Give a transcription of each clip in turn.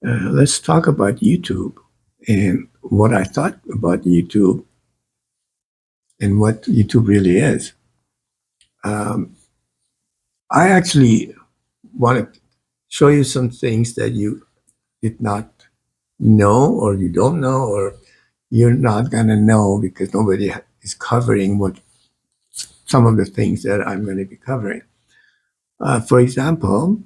Let's talk about YouTube and what I thought about YouTube and what YouTube really is. Um, I actually want to show you some things that you did not know, or you don't know, or you're not going to know because nobody is covering what some of the things that I'm going to be covering. For example,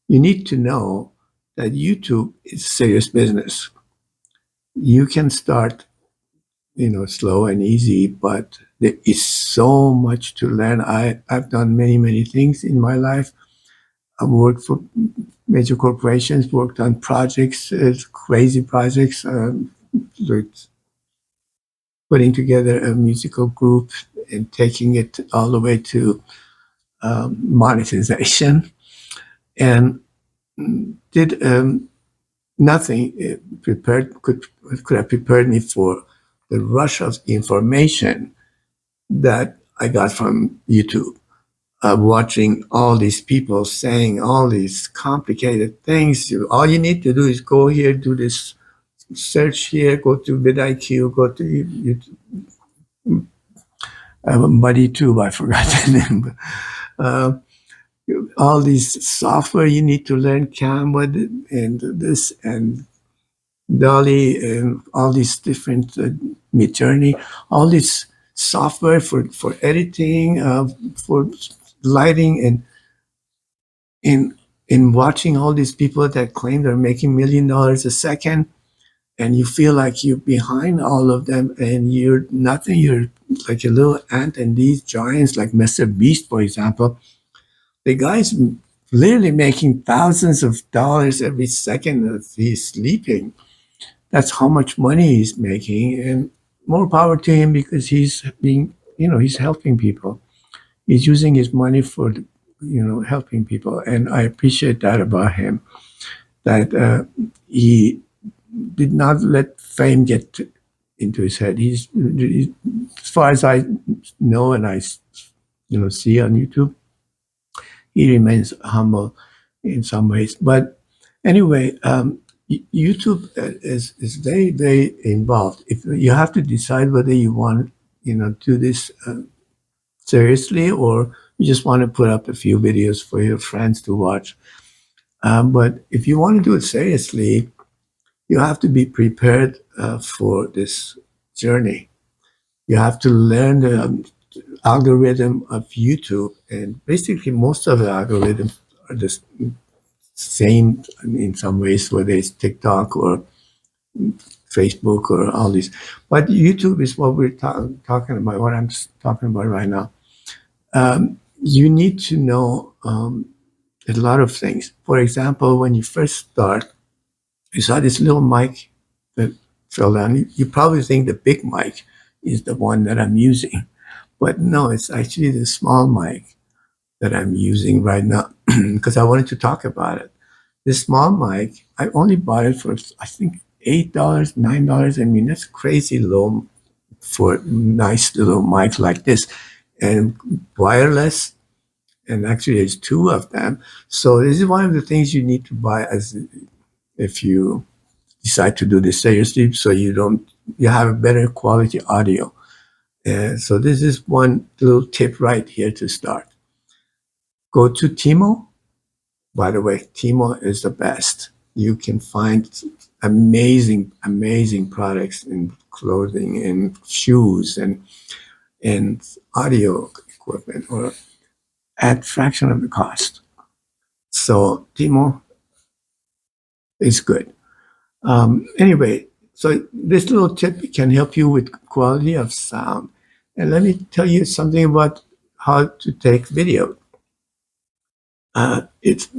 you need to know that YouTube is serious business. You can start slow and easy, but there is so much to learn. I've done many things in my life. I've worked for major corporations, worked on projects, crazy projects, like putting together a musical group and taking it all the way to monetization, and did nothing prepared could have prepared me for the rush of information that I got from YouTube. Watching all these people saying all these complicated things. All you need to do is go here, do this search here, go to vidIQ, go to YouTube, BuddyTube, I forgot the name. Uh, all these software you need to learn, Canva and this and Dolly and all these different Midjourney, all this software for editing, for lighting, and in watching all these people that claim they're making $1 million a second, and you feel like you're behind all of them, and you're nothing. You're like a little ant, and these giants like Mr. Beast, for example, the guy's literally making thousands of dollars every second that he's sleeping. That's how much money he's making, and more power to him because he's being, he's helping people. He's using his money for, helping people, and I appreciate that about him. That he did not let fame get into his head. As far as I know, and I, see on YouTube, he remains humble in some ways. But anyway, YouTube is very involved. If you have to decide whether you want do this seriously, or you just want to put up a few videos for your friends to watch. But if you want to do it seriously, you have to be prepared for this journey. You have to learn the algorithm of YouTube, and basically most of the algorithms are the same in some ways, whether it's TikTok or Facebook or all these. But YouTube is what we're talking about, what I'm talking about right now. You need to know a lot of things. For example, when you first start, you saw this little mic that fell down. You probably think the big mic is the one that I'm using, but no, it's actually the small mic that I'm using right now because I wanted to talk about it. This small mic, I only bought it for, I think, $8, $9. I mean, that's crazy low for a nice little mic like this, and wireless. And actually, there's two of them. So this is one of the things you need to buy as if you decide to do this seriously, so you have a better quality audio. So this is one little tip right here to start. Go to Timo. By the way, Timo is the best. You can find amazing products in clothing and shoes and audio equipment, or at fraction of the cost. So Timo is good. Anyway, so this little tip can help you with quality of sound. And let me tell you something about how to take video. It's,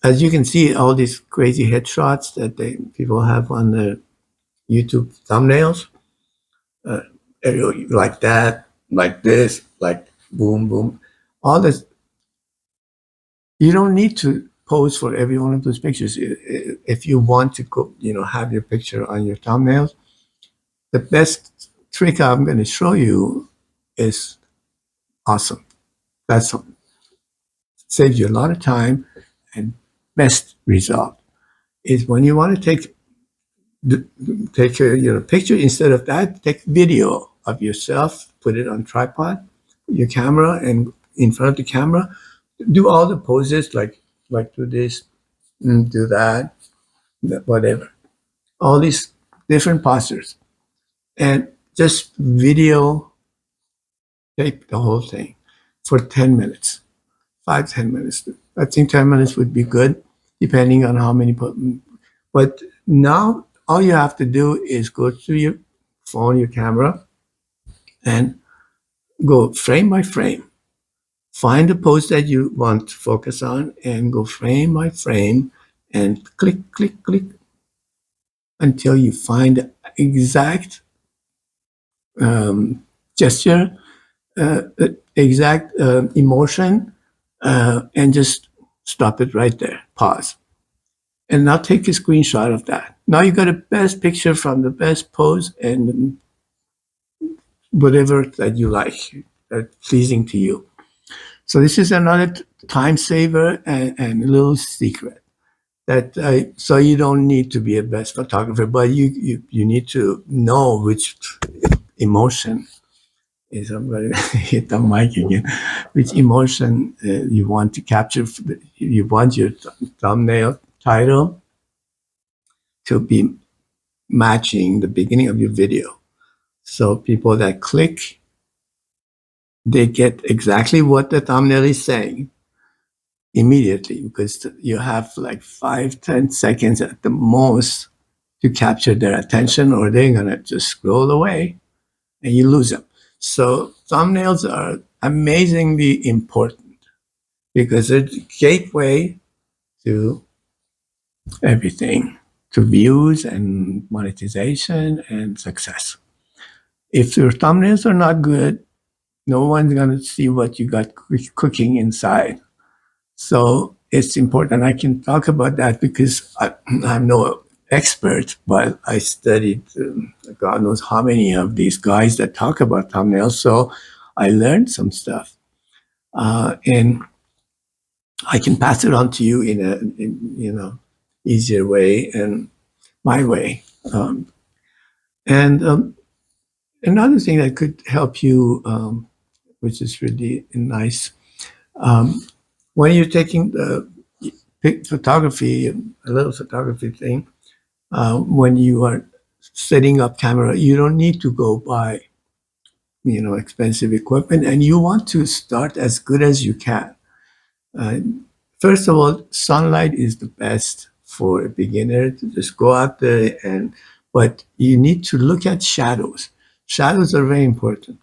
as you can see, all these crazy headshots that people have on their YouTube thumbnails, uh, like that, like this, like boom, boom, all this. You don't need to pose for every one of those pictures. If you want to go, have your picture on your thumbnails, the best trick I'm going to show you is awesome. That's saves you a lot of time and best result. is when you want to take a picture, instead of that, take video of yourself, put it on tripod, your camera, and in front of the camera, do all the poses like do this, do that, whatever, all these different postures, and just video tape the whole thing for 10 minutes, 5-10 minutes. I think 10 minutes would be good, depending on how many. But now all you have to do is go to your phone, your camera, and go frame by frame. Find the pose that you want to focus on and go frame by frame and click, click, click until you find the exact gesture, exact emotion, and just stop it right there. Pause. And now take a screenshot of that. Now you got a best picture from the best pose and whatever that you like, that's pleasing to you. So this is another time saver and a little secret that so you don't need to be a best photographer, but you need to know which emotion is. I'm going to hit the mic again. Which emotion you want to capture? You want your thumbnail title to be matching the beginning of your video. So people that click, they get exactly what the thumbnail is saying immediately, because you have like 5-10 seconds at the most to capture their attention, or they're going to just scroll away and you lose them. So thumbnails are amazingly important because they're the gateway to everything, to views and monetization and success. If your thumbnails are not good, no one's going to see what you got cooking inside. So it's important. I can talk about that because I'm no expert, but I studied God knows how many of these guys that talk about thumbnails. So I learned some stuff, and I can pass it on to you in a easier way and my way. And another thing that could help you, which is really nice, when you're taking the photography, a little photography thing, when you are setting up camera, you don't need to go buy, expensive equipment, and you want to start as good as you can. First of all, sunlight is the best for a beginner to just go out there but you need to look at shadows. Shadows are very important.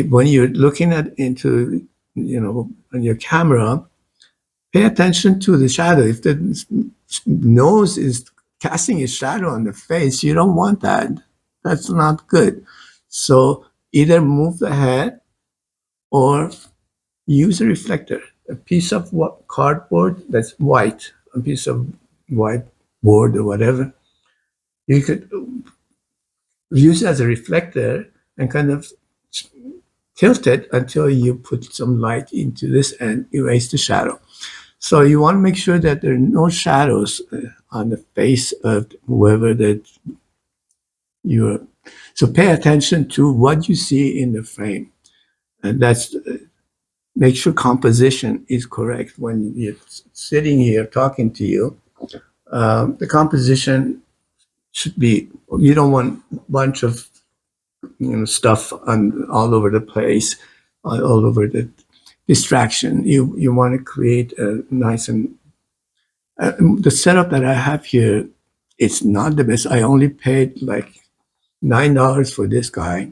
When you're looking into on your camera, pay attention to the shadow. If the nose is casting a shadow on the face, you don't want that. That's not good. So either move the head or use a reflector, a piece of cardboard that's white, a piece of white board or whatever. You could use it as a reflector and kind of tilt it until you put some light into this and erase the shadow. So you want to make sure that there are no shadows on the face of whoever that you're. So pay attention to what you see in the frame, and that's make sure composition is correct when you're sitting here talking to you. The composition should be. You don't want a bunch of stuff all over the place, all over the distraction. You want to create a nice and the setup that I have here. It's not the best. I only paid like $9 for this guy.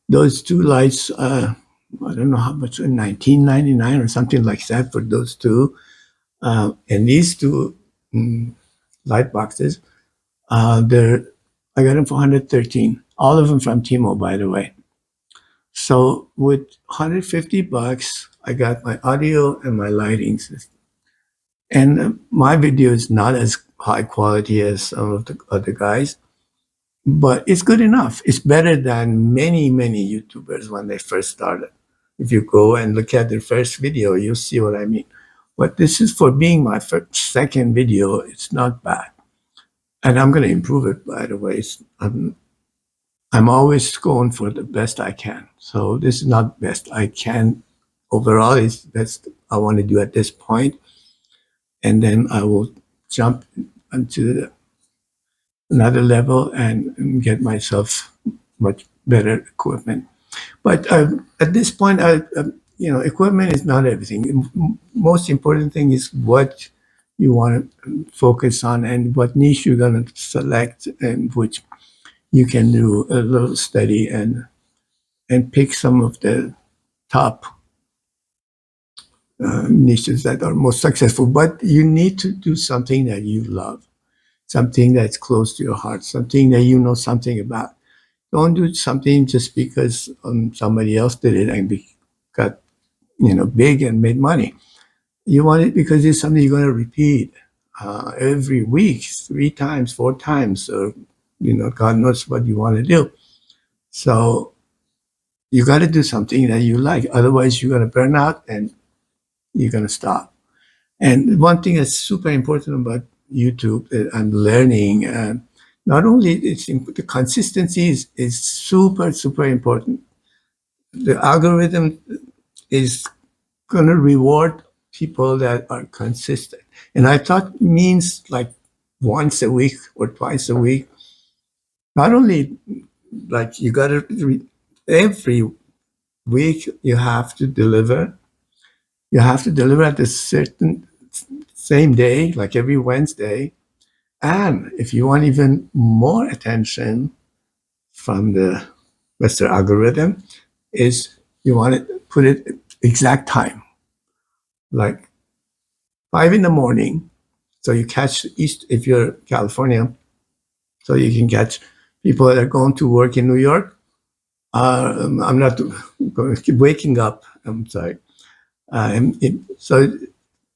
Those two lights, I don't know how much, $19.99 or something like that for those two. And these two light boxes, I got them for $113. All of them from Timo, by the way. So with $150, I got my audio and my lighting system. And my video is not as high quality as some of the other guys, but it's good enough. It's better than many, many YouTubers when they first started. If you go and look at their first video, you'll see what I mean. But this is for being my second video. It's not bad. And I'm going to improve it, by the way. I'm always going for the best I can. So this is not best I can overall. It's best I want to do at this point. And then I will jump into another level and get myself much better equipment. But at this point, equipment is not everything. Most important thing is what you want to focus on and what niche you're going to select, and which you can do a little study and pick some of the top niches that are most successful. But you need to do something that you love, something that's close to your heart, something that you know something about. Don't do something just because somebody else did it and got big and made money. You want it because it's something you're going to repeat every week, 3 times, 4 times, or God knows what you want to do. So you got to do something that you like. Otherwise, you're going to burn out and you're going to stop. And one thing that's super important about YouTube that I'm learning, not only the consistency is super, super important. The algorithm is going to reward people that are consistent. And I thought means like once a week or twice a week. Not only like you got to every week you have to deliver. You have to deliver at a certain same day, like every Wednesday. And if you want even more attention from the Western algorithm, is you want to put it exact time, like 5 in the morning. So you catch East, if you're California, so you can catch people that are going to work in New York. I'm not going to keep waking up. I'm sorry. So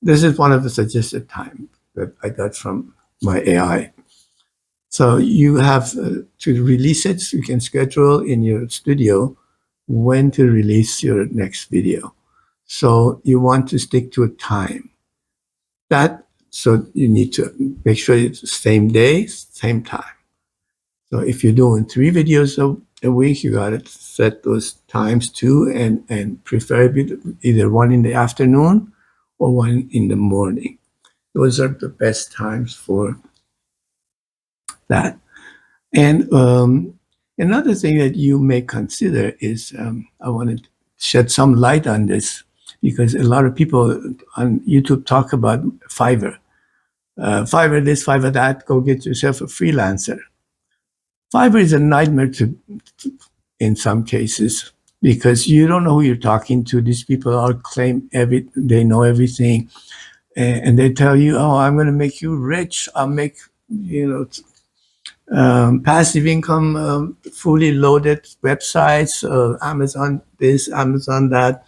this is one of the suggested time that I got from my AI. So you have to release it. So you can schedule in your studio when to release your next video. So you want to stick to a time. So you need to make sure it's the same day, same time. So if you're doing 3 videos a week, you got to set those times too, and preferably either one in the afternoon or one in the morning. Those are the best times for that. And another thing that you may consider is, I want to shed some light on this, because a lot of people on YouTube talk about Fiverr. Fiverr this, Fiverr that, go get yourself a freelancer. Fiverr is a nightmare in some cases, because you don't know who you're talking to. These people all claim they know everything, and they tell you, "Oh, I'm going to make you rich. I'll make passive income, fully loaded websites, Amazon this, Amazon that."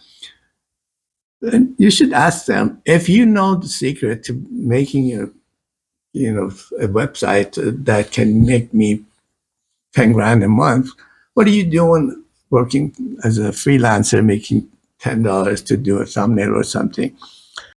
And you should ask them, if you know the secret to making a website that can make me 10 grand a month, what are you doing working as a freelancer making $10 to do a thumbnail or something?